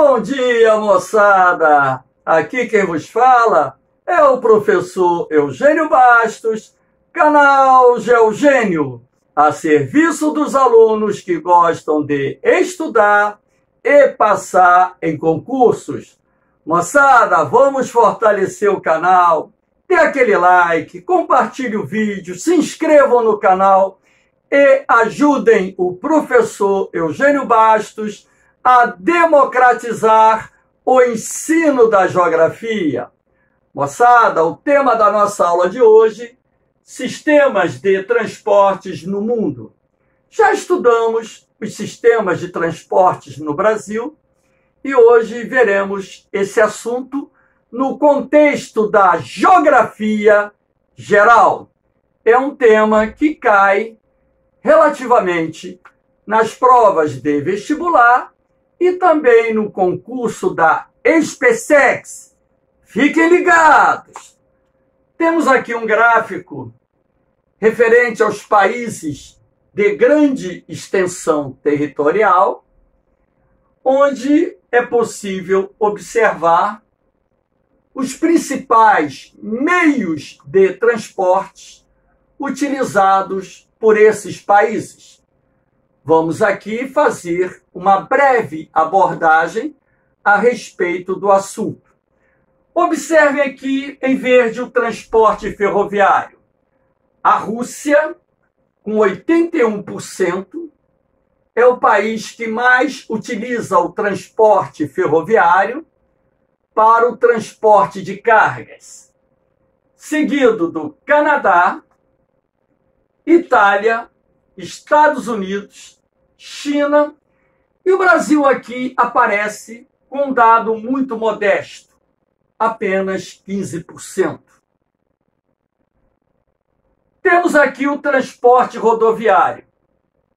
Bom dia, moçada! Aqui quem vos fala é o professor Eugênio Bastos, canal Geogênio, a serviço dos alunos que gostam de estudar e passar em concursos. Moçada, vamos fortalecer o canal, dê aquele like, compartilhe o vídeo, se inscrevam no canal e ajudem o professor Eugênio Bastos a democratizar o ensino da geografia. Moçada, o tema da nossa aula de hoje, sistemas de transportes no mundo. Já estudamos os sistemas de transportes no Brasil e hoje veremos esse assunto no contexto da geografia geral. É um tema que cai relativamente nas provas de vestibular e também no concurso da SpaceX. Fiquem ligados! Temos aqui um gráfico referente aos países de grande extensão territorial, onde é possível observar os principais meios de transporte utilizados por esses países. Vamos aqui fazer uma breve abordagem a respeito do assunto. Observem aqui em verde o transporte ferroviário. A Rússia, com 81%, é o país que mais utiliza o transporte ferroviário para o transporte de cargas, seguido do Canadá, Itália, Estados Unidos, China, e o Brasil aqui aparece com um dado muito modesto, apenas 15%. Temos aqui o transporte rodoviário.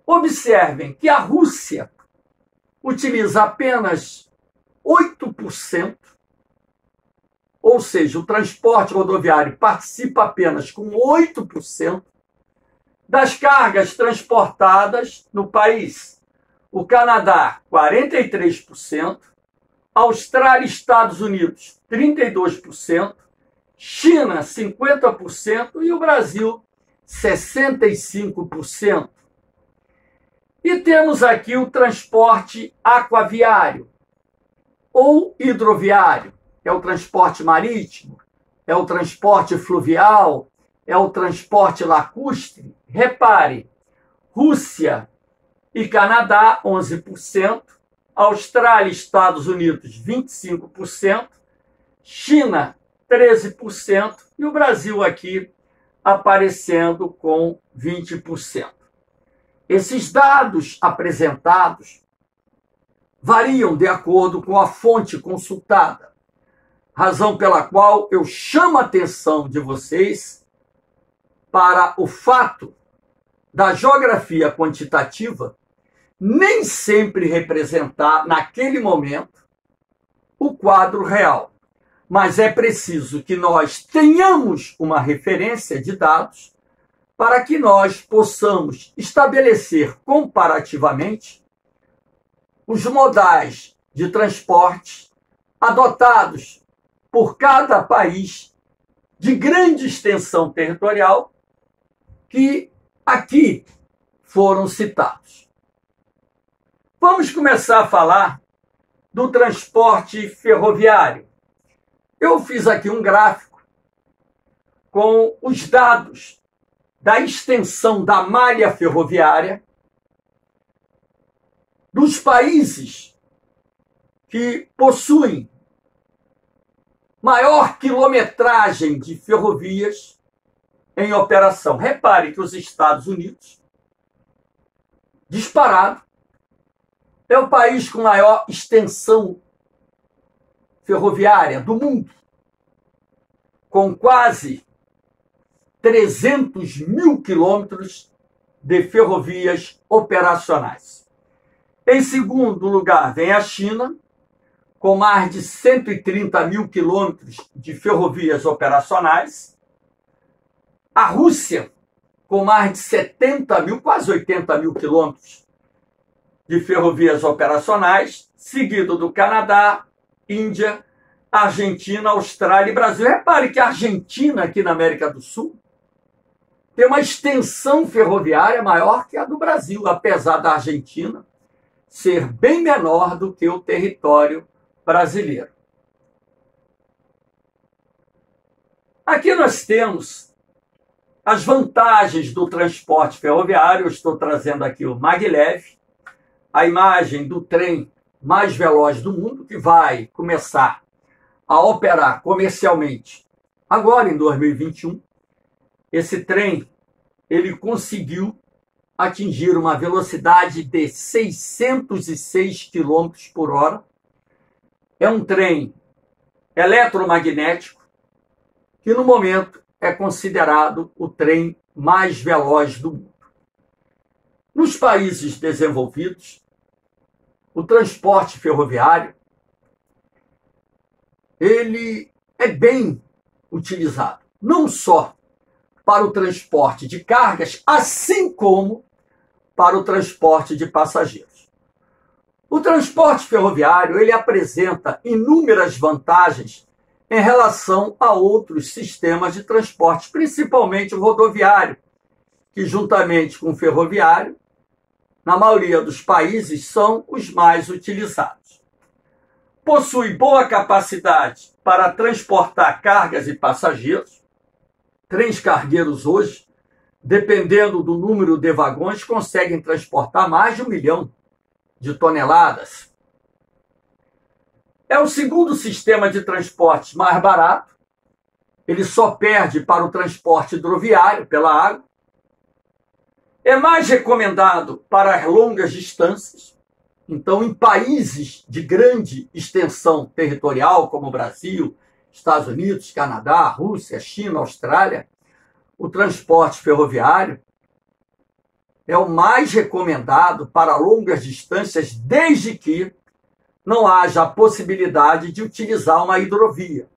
Observem que a Rússia utiliza apenas 8%, ou seja, o transporte rodoviário participa apenas com 8% das cargas transportadas no país. O Canadá, 43%, Austrália e Estados Unidos, 32%, China, 50% e o Brasil, 65%. E temos aqui o transporte aquaviário ou hidroviário. É o transporte marítimo, é o transporte fluvial, é o transporte lacustre. Repare, Rússia e Canadá, 11%, Austrália e Estados Unidos, 25%, China, 13%, e o Brasil aqui aparecendo com 20%. Esses dados apresentados variam de acordo com a fonte consultada, razão pela qual eu chamo a atenção de vocês para o fato da geografia quantitativa nem sempre representar, naquele momento, o quadro real. Mas é preciso que nós tenhamos uma referência de dados para que nós possamos estabelecer comparativamente os modais de transporte adotados por cada país de grande extensão territorial que aqui foram citados. Vamos começar a falar do transporte ferroviário. Eu fiz aqui um gráfico com os dados da extensão da malha ferroviária dos países que possuem maior quilometragem de ferrovias em operação. Repare que os Estados Unidos, disparado, é o país com maior extensão ferroviária do mundo, com quase 300 mil quilômetros de ferrovias operacionais. Em segundo lugar, vem a China, com mais de 130 mil quilômetros de ferrovias operacionais. A Rússia, com mais de 70 mil, quase 80 mil quilômetros de ferrovias operacionais, seguido do Canadá, Índia, Argentina, Austrália e Brasil. Repare que a Argentina, aqui na América do Sul, tem uma extensão ferroviária maior que a do Brasil, apesar da Argentina ser bem menor do que o território brasileiro. Aqui nós temos as vantagens do transporte ferroviário. Eu estou trazendo aqui o Maglev, a imagem do trem mais veloz do mundo, que vai começar a operar comercialmente agora em 2021. Esse trem, ele conseguiu atingir uma velocidade de 606 km por hora. É um trem eletromagnético que, no momento, é considerado o trem mais veloz do mundo. Nos países desenvolvidos, o transporte ferroviário ele é bem utilizado, não só para o transporte de cargas, assim como para o transporte de passageiros. O transporte ferroviário ele apresenta inúmeras vantagens em relação a outros sistemas de transporte, principalmente o rodoviário, que juntamente com o ferroviário, na maioria dos países, são os mais utilizados. Possui boa capacidade para transportar cargas e passageiros. Trens cargueiros hoje, dependendo do número de vagões, conseguem transportar mais de 1 milhão de toneladas. É o segundo sistema de transporte mais barato. Ele só perde para o transporte hidroviário pela água. É mais recomendado para as longas distâncias. Então, em países de grande extensão territorial, como o Brasil, Estados Unidos, Canadá, Rússia, China, Austrália, o transporte ferroviário é o mais recomendado para longas distâncias, desde que não haja a possibilidade de utilizar uma hidrovia.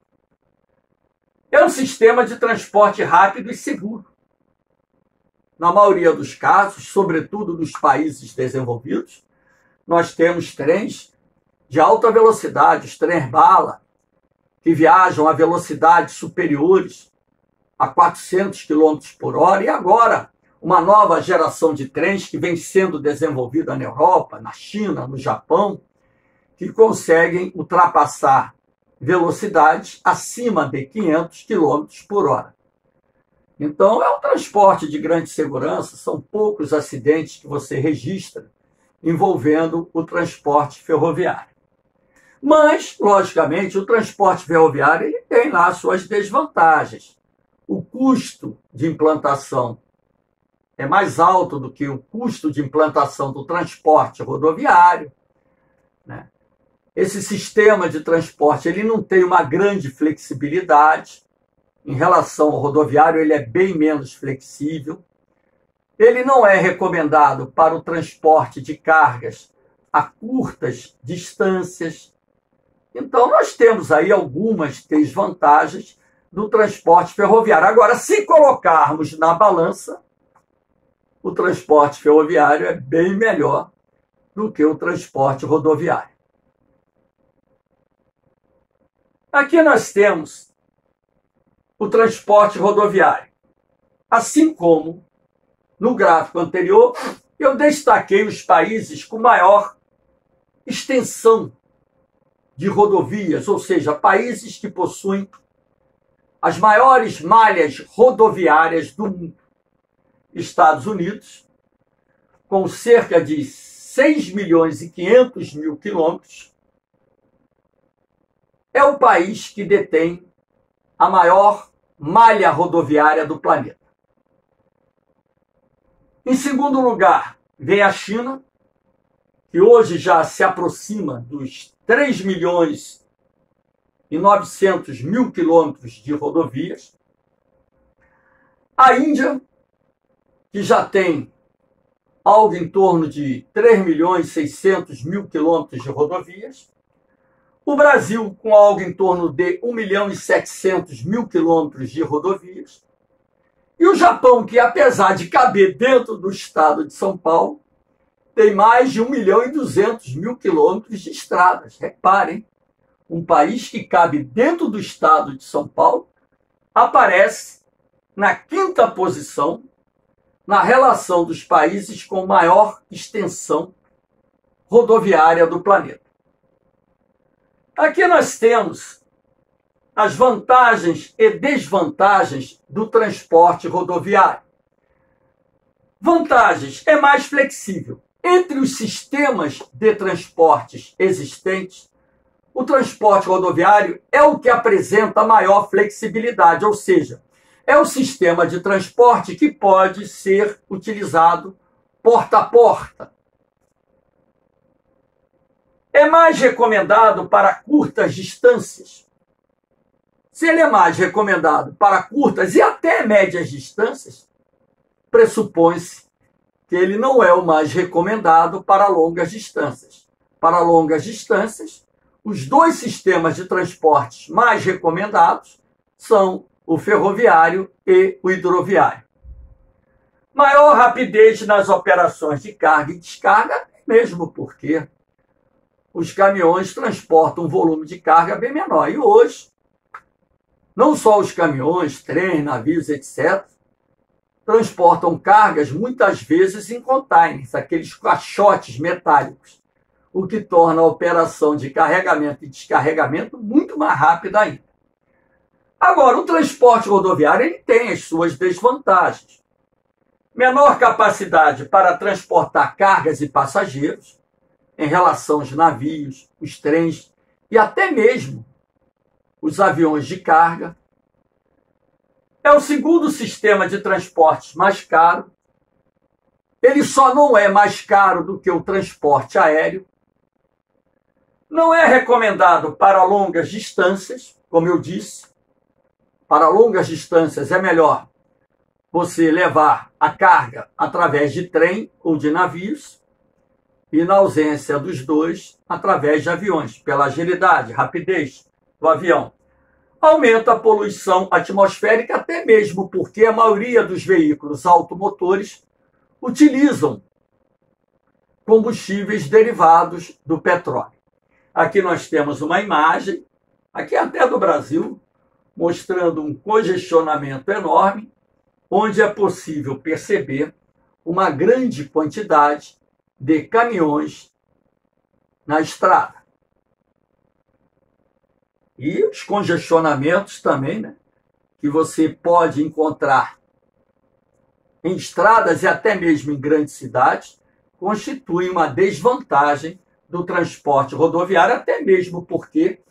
É um sistema de transporte rápido e seguro. Na maioria dos casos, sobretudo nos países desenvolvidos, nós temos trens de alta velocidade, os trens-bala, que viajam a velocidades superiores a 400 km por hora, e agora uma nova geração de trens que vem sendo desenvolvida na Europa, na China, no Japão, que conseguem ultrapassar velocidades acima de 500 km por hora. Então, é um transporte de grande segurança, são poucos acidentes que você registra envolvendo o transporte ferroviário. Mas, logicamente, o transporte ferroviário ele tem lá suas desvantagens. O custo de implantação é mais alto do que o custo de implantação do transporte rodoviário, né? Esse sistema de transporte ele não tem uma grande flexibilidade. Em relação ao rodoviário, ele é bem menos flexível. Ele não é recomendado para o transporte de cargas a curtas distâncias. Então, nós temos aí algumas desvantagens do transporte ferroviário. Agora, se colocarmos na balança, o transporte ferroviário é bem melhor do que o transporte rodoviário. Aqui nós temos o transporte rodoviário. Assim como no gráfico anterior, eu destaquei os países com maior extensão de rodovias, ou seja, países que possuem as maiores malhas rodoviárias do mundo. Estados Unidos, com cerca de 6.500.000 quilômetros, é o país que detém a maior malha rodoviária do planeta. Em segundo lugar, vem a China, que hoje já se aproxima dos 3.900.000 quilômetros de rodovias. A Índia, que já tem algo em torno de 3.600.000 quilômetros de rodovias. O Brasil, com algo em torno de 1.700.000 quilômetros de rodovias. E o Japão, que apesar de caber dentro do estado de São Paulo, tem mais de 1.200.000 quilômetros de estradas. Reparem, um país que cabe dentro do estado de São Paulo aparece na 5ª posição na relação dos países com maior extensão rodoviária do planeta. Aqui nós temos as vantagens e desvantagens do transporte rodoviário. Vantagens: é mais flexível. Entre os sistemas de transportes existentes, o transporte rodoviário é o que apresenta maior flexibilidade, ou seja, é o sistema de transporte que pode ser utilizado porta a porta. É mais recomendado para curtas distâncias. Se ele é mais recomendado para curtas e até médias distâncias, pressupõe-se que ele não é o mais recomendado para longas distâncias. Para longas distâncias, os dois sistemas de transportes mais recomendados são o ferroviário e o hidroviário. Maior rapidez nas operações de carga e descarga, mesmo porque os caminhões transportam um volume de carga bem menor. E hoje, não só os caminhões, trens, navios, etc., transportam cargas muitas vezes em containers, aqueles caixotes metálicos, o que torna a operação de carregamento e descarregamento muito mais rápida ainda. Agora, o transporte rodoviário ele tem as suas desvantagens. Menor capacidade para transportar cargas e passageiros em relação aos navios, os trens e até mesmo os aviões de carga. É o segundo sistema de transportes mais caro. Ele só não é mais caro do que o transporte aéreo. Não é recomendado para longas distâncias, como eu disse. Para longas distâncias é melhor você levar a carga através de trem ou de navios e, na ausência dos dois, através de aviões, pela agilidade, rapidez do avião. Aumenta a poluição atmosférica, até mesmo porque a maioria dos veículos automotores utilizam combustíveis derivados do petróleo. Aqui nós temos uma imagem, aqui até do Brasil, mostrando um congestionamento enorme, onde é possível perceber uma grande quantidade de caminhões na estrada. E os congestionamentos também, né, que você pode encontrar em estradas e até mesmo em grandes cidades, constituem uma desvantagem do transporte rodoviário, até mesmo porque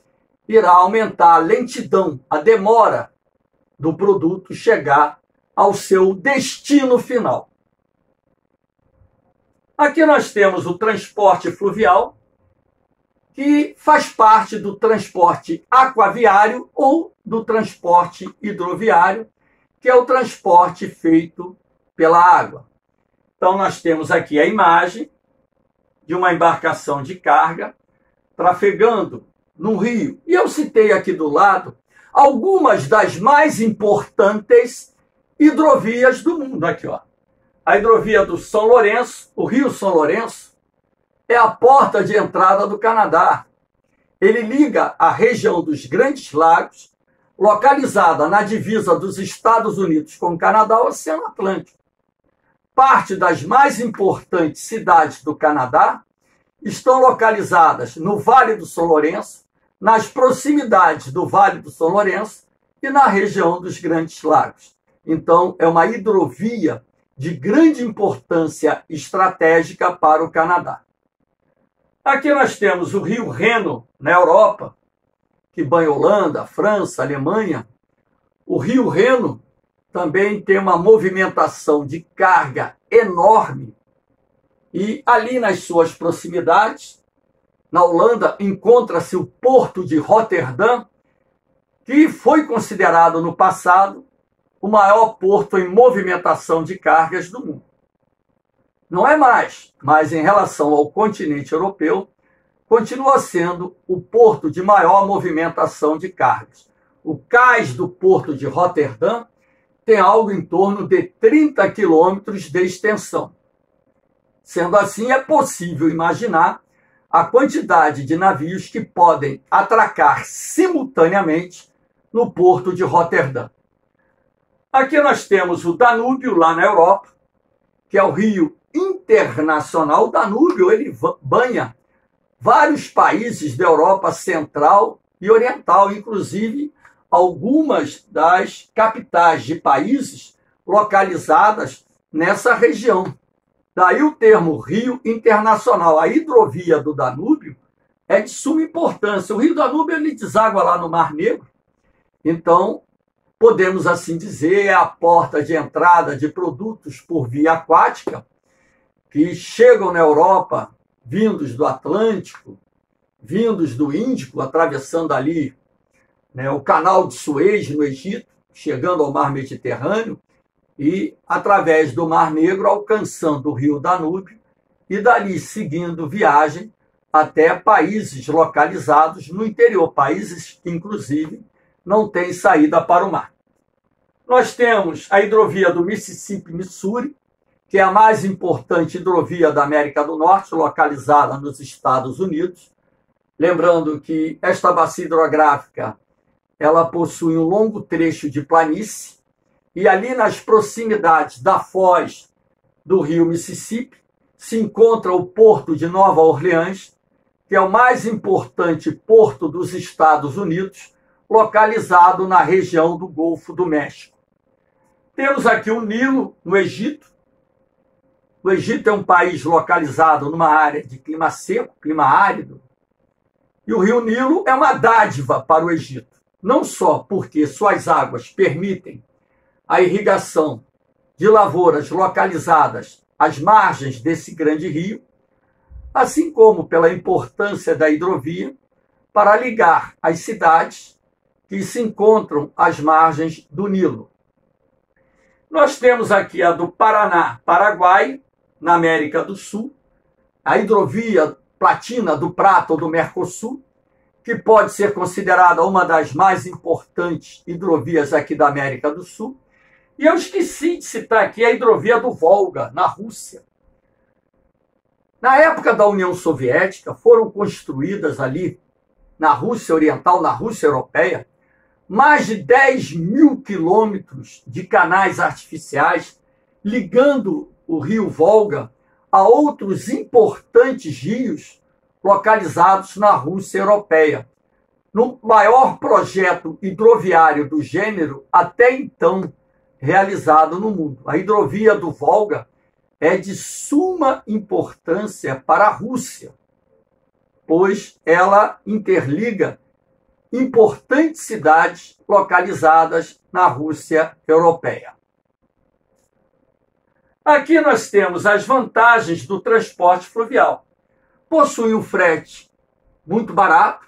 irá aumentar a lentidão, a demora do produto chegar ao seu destino final. Aqui nós temos o transporte fluvial, que faz parte do transporte aquaviário ou do transporte hidroviário, que é o transporte feito pela água. Então, nós temos aqui a imagem de uma embarcação de carga trafegando no rio. E eu citei aqui do lado algumas das mais importantes hidrovias do mundo. Aqui, ó. A hidrovia do São Lourenço, o Rio São Lourenço, é a porta de entrada do Canadá. Ele liga a região dos Grandes Lagos, localizada na divisa dos Estados Unidos com o Canadá, ao Oceano Atlântico. Parte das mais importantes cidades do Canadá estão localizadas no Vale do São Lourenço, nas proximidades do Vale do São Lourenço e na região dos Grandes Lagos. Então, é uma hidrovia de grande importância estratégica para o Canadá. Aqui nós temos o rio Reno, na Europa, que banha Holanda, França, Alemanha. O rio Reno também tem uma movimentação de carga enorme. E ali nas suas proximidades, na Holanda, encontra-se o porto de Roterdã, que foi considerado no passado o maior porto em movimentação de cargas do mundo. Não é mais, mas em relação ao continente europeu, continua sendo o porto de maior movimentação de cargas. O cais do porto de Roterdã tem algo em torno de 30 quilômetros de extensão. Sendo assim, é possível imaginar a quantidade de navios que podem atracar simultaneamente no porto de Roterdã. Aqui nós temos o Danúbio, lá na Europa, que é o rio internacional. O Danúbio, ele banha vários países da Europa Central e Oriental, inclusive algumas das capitais de países localizadas nessa região. Daí o termo rio internacional. A hidrovia do Danúbio é de suma importância. O rio Danúbio, ele deságua lá no Mar Negro, então podemos assim dizer, é a porta de entrada de produtos por via aquática que chegam na Europa, vindos do Atlântico, vindos do Índico, atravessando ali, né, o canal de Suez no Egito, chegando ao mar Mediterrâneo e através do Mar Negro alcançando o rio Danúbio e dali seguindo viagem até países localizados no interior, países que inclusive não têm saída para o mar. Nós temos a hidrovia do Mississippi-Missouri, que é a mais importante hidrovia da América do Norte, localizada nos Estados Unidos. Lembrando que esta bacia hidrográfica ela possui um longo trecho de planície e ali nas proximidades da foz do rio Mississippi se encontra o porto de Nova Orleans, que é o mais importante porto dos Estados Unidos, localizado na região do Golfo do México. Temos aqui o Nilo, no Egito. O Egito é um país localizado numa área de clima seco, clima árido, e o rio Nilo é uma dádiva para o Egito, não só porque suas águas permitem a irrigação de lavouras localizadas às margens desse grande rio, assim como pela importância da hidrovia para ligar as cidades que se encontram às margens do Nilo. Nós temos aqui a do Paraná-Paraguai, na América do Sul, a hidrovia Platina do Prata ou do Mercosul, que pode ser considerada uma das mais importantes hidrovias aqui da América do Sul. E eu esqueci de citar aqui a hidrovia do Volga, na Rússia. Na época da União Soviética, foram construídas ali, na Rússia Oriental, na Rússia Europeia, mais de 10.000 quilômetros de canais artificiais ligando o rio Volga a outros importantes rios localizados na Rússia Europeia, no maior projeto hidroviário do gênero até então realizado no mundo. A hidrovia do Volga é de suma importância para a Rússia, pois ela interliga importantes cidades localizadas na Rússia Europeia. Aqui nós temos as vantagens do transporte fluvial. Possui um frete muito barato.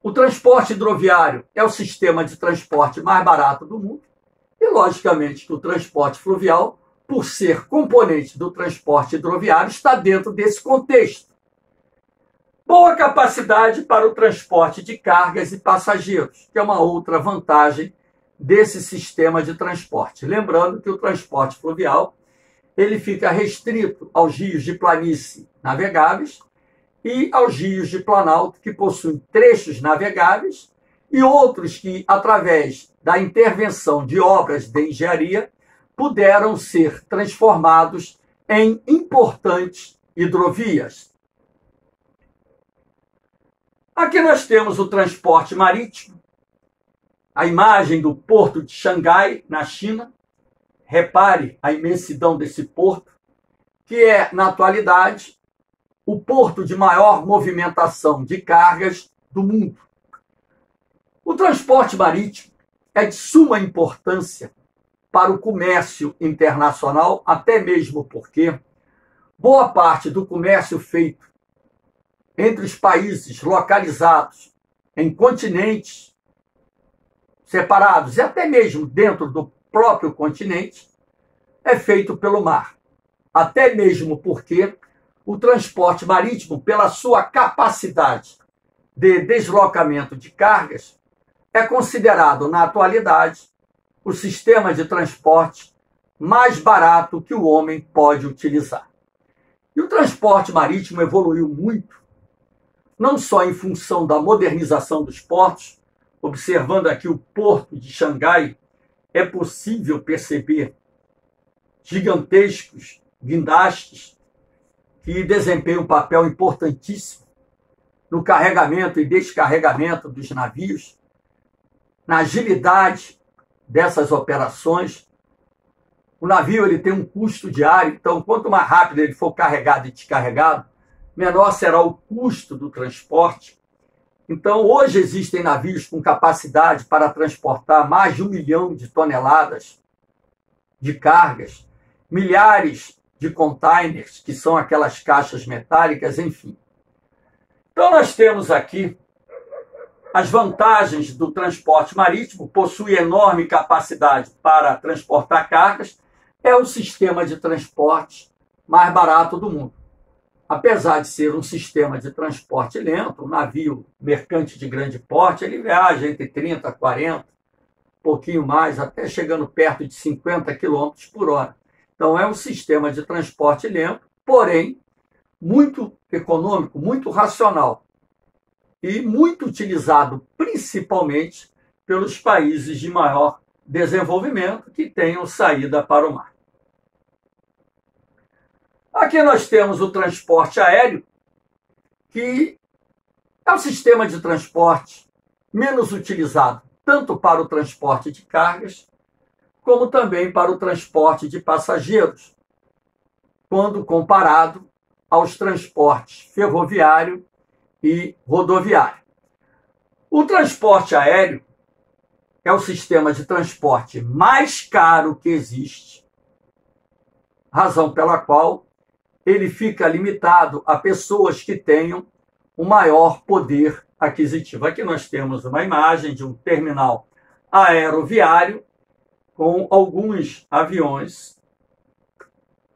O transporte hidroviário é o sistema de transporte mais barato do mundo. E, logicamente, que o transporte fluvial, por ser componente do transporte hidroviário, está dentro desse contexto. Boa capacidade para o transporte de cargas e passageiros, que é uma outra vantagem desse sistema de transporte. Lembrando que o transporte fluvial ele fica restrito aos rios de planície navegáveis e aos rios de planalto, que possuem trechos navegáveis, e outros que, através da intervenção de obras de engenharia, puderam ser transformados em importantes hidrovias. Aqui nós temos o transporte marítimo, a imagem do porto de Xangai, na China. Repare a imensidão desse porto, que é, na atualidade, o porto de maior movimentação de cargas do mundo. O transporte marítimo é de suma importância para o comércio internacional, até mesmo porque boa parte do comércio feito entre os países localizados em continentes separados e até mesmo dentro do próprio continente é feito pelo mar. Até mesmo porque o transporte marítimo, pela sua capacidade de deslocamento de cargas, é considerado, na atualidade, o sistema de transporte mais barato que o homem pode utilizar. E o transporte marítimo evoluiu muito, não só em função da modernização dos portos. Observando aqui o porto de Xangai, é possível perceber gigantescos guindastes que desempenham um papel importantíssimo no carregamento e descarregamento dos navios, na agilidade dessas operações. O navio ele tem um custo diário, então quanto mais rápido ele for carregado e descarregado, menor será o custo do transporte. Então, hoje existem navios com capacidade para transportar mais de 1 milhão de toneladas de cargas, milhares de containers, que são aquelas caixas metálicas, enfim. Então, nós temos aqui as vantagens do transporte marítimo. Possui enorme capacidade para transportar cargas, é o sistema de transporte mais barato do mundo. Apesar de ser um sistema de transporte lento, um navio mercante de grande porte, ele viaja entre 30 a 40, pouquinho mais, até chegando perto de 50 km por hora. Então, é um sistema de transporte lento, porém, muito econômico, muito racional e muito utilizado, principalmente pelos países de maior desenvolvimento que tenham saída para o mar. Aqui nós temos o transporte aéreo, que é o sistema de transporte menos utilizado, tanto para o transporte de cargas, como também para o transporte de passageiros, quando comparado aos transportes ferroviário e rodoviário. O transporte aéreo é o sistema de transporte mais caro que existe, razão pela qual ele fica limitado a pessoas que tenham um maior poder aquisitivo. Aqui nós temos uma imagem de um terminal aeroviário com alguns aviões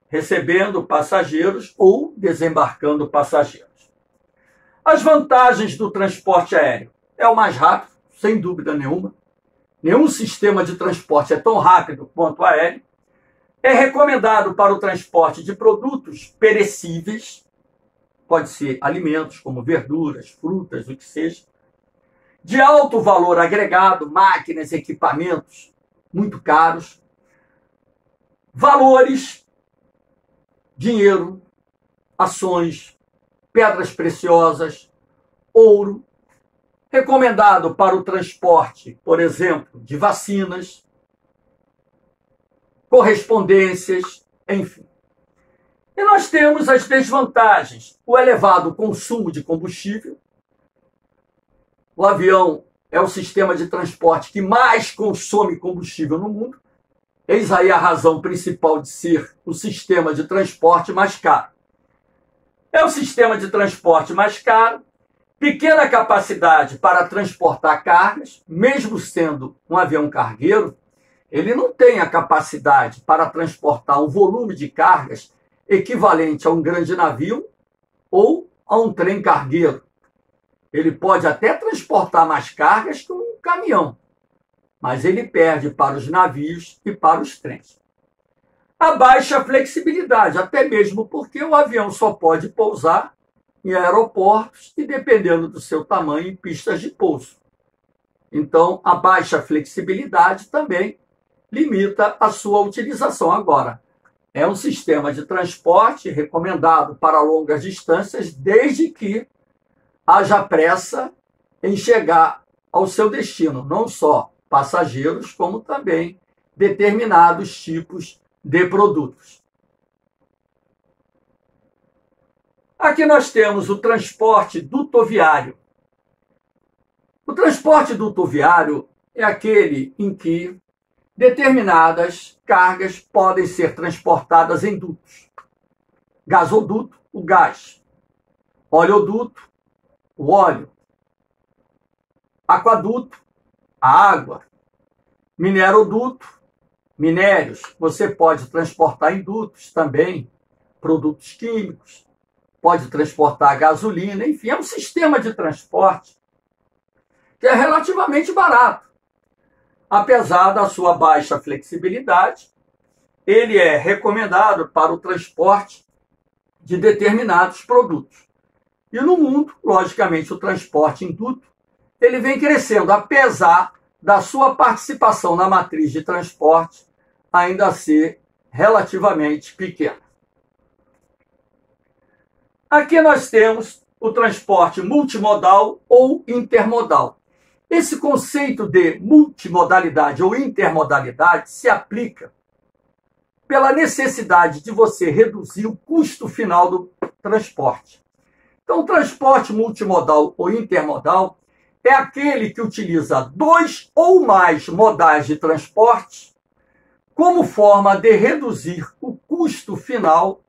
recebendo passageiros ou desembarcando passageiros. As vantagens do transporte aéreo: é o mais rápido, sem dúvida nenhuma. Nenhum sistema de transporte é tão rápido quanto o aéreo. É recomendado para o transporte de produtos perecíveis, pode ser alimentos como verduras, frutas, o que seja, de alto valor agregado, máquinas, equipamentos muito caros, valores, dinheiro, ações, pedras preciosas, ouro. Recomendado para o transporte, por exemplo, de vacinas, correspondências, enfim. E nós temos as desvantagens: o elevado consumo de combustível. O avião é o sistema de transporte que mais consome combustível no mundo. Eis aí a razão principal de ser o sistema de transporte mais caro. É o sistema de transporte mais caro, pequena capacidade para transportar cargas, mesmo sendo um avião cargueiro, ele não tem a capacidade para transportar um volume de cargas equivalente a um grande navio ou a um trem cargueiro. Ele pode até transportar mais cargas que um caminhão, mas ele perde para os navios e para os trens. A baixa flexibilidade, até mesmo porque o avião só pode pousar em aeroportos e, dependendo do seu tamanho, em pistas de pouso. Então, a baixa flexibilidade também limita a sua utilização. Agora, é um sistema de transporte recomendado para longas distâncias, desde que haja pressa em chegar ao seu destino, não só passageiros, como também determinados tipos de produtos. Aqui nós temos o transporte dutoviário. O transporte dutoviário é aquele em que determinadas cargas podem ser transportadas em dutos. Gasoduto, o gás. Oleoduto, o óleo. Aquaduto, a água. Mineroduto, minérios. Você pode transportar em dutos também produtos químicos. Pode transportar gasolina, enfim, é um sistema de transporte que é relativamente barato. Apesar da sua baixa flexibilidade, ele é recomendado para o transporte de determinados produtos. E no mundo, logicamente, o transporte em duto, ele vem crescendo, apesar da sua participação na matriz de transporte ainda ser relativamente pequena. Aqui nós temos o transporte multimodal ou intermodal. Esse conceito de multimodalidade ou intermodalidade se aplica pela necessidade de você reduzir o custo final do transporte. Então, o transporte multimodal ou intermodal é aquele que utiliza 2 ou mais modais de transporte como forma de reduzir o custo final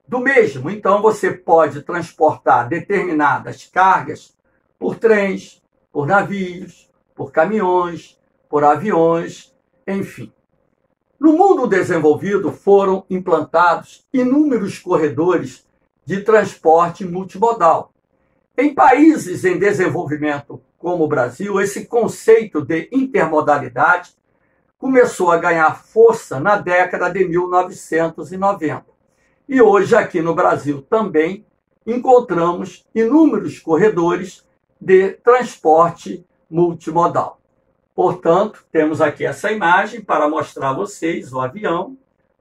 do mesmo. Então, você pode transportar determinadas cargas por trens, por navios, por caminhões, por aviões, enfim. No mundo desenvolvido foram implantados inúmeros corredores de transporte multimodal. Em países em desenvolvimento como o Brasil, esse conceito de intermodalidade começou a ganhar força na década de 1990. E hoje, aqui no Brasil também, encontramos inúmeros corredores de transporte multimodal. Portanto, temos aqui essa imagem para mostrar a vocês o avião,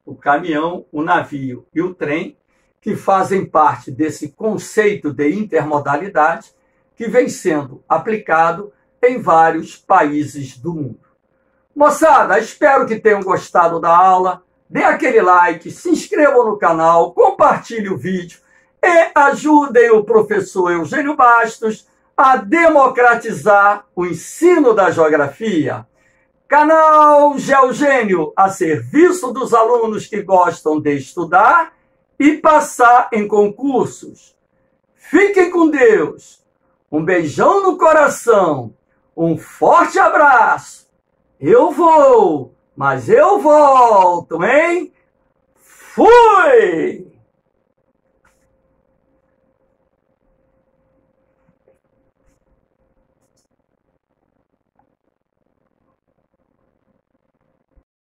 o caminhão, o navio e o trem, que fazem parte desse conceito de intermodalidade que vem sendo aplicado em vários países do mundo. Moçada, espero que tenham gostado da aula. Dê aquele like, se inscrevam no canal, compartilhe o vídeo e ajudem o professor Eugênio Bastos a democratizar o ensino da geografia. Canal Geogênio a serviço dos alunos que gostam de estudar e passar em concursos. Fiquem com Deus. Um beijão no coração. Um forte abraço. Eu vou, mas eu volto, hein? Fui!